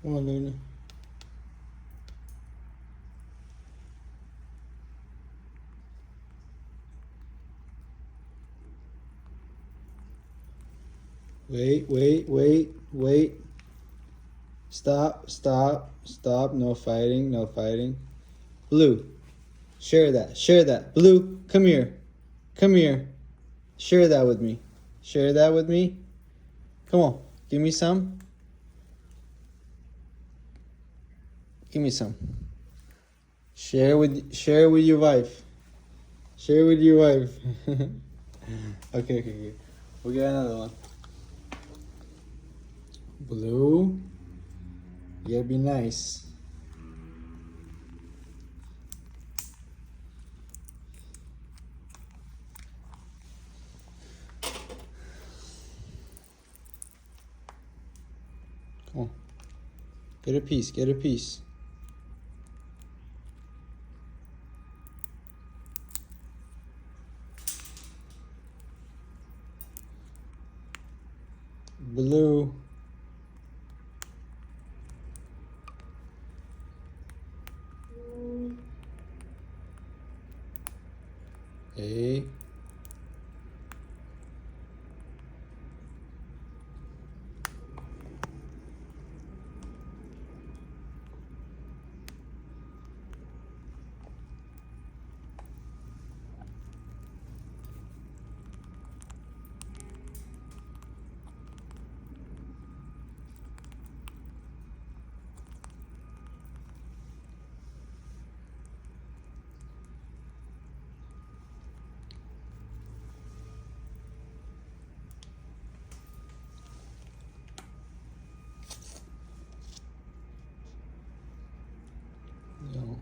Come on, Luna. Wait, wait, wait, wait. Stop, stop, stop. No fighting, no fighting. Blue, share that, share that. Blue, come here. Come here. Share that with me. Share that with me. Come on, give me some. Give me some. Share with your wife. Share with your wife. Okay, okay. We'll get another one. Blue. Yeah, be nice. Come on. Get a piece, get a piece. Blue. Hey. No.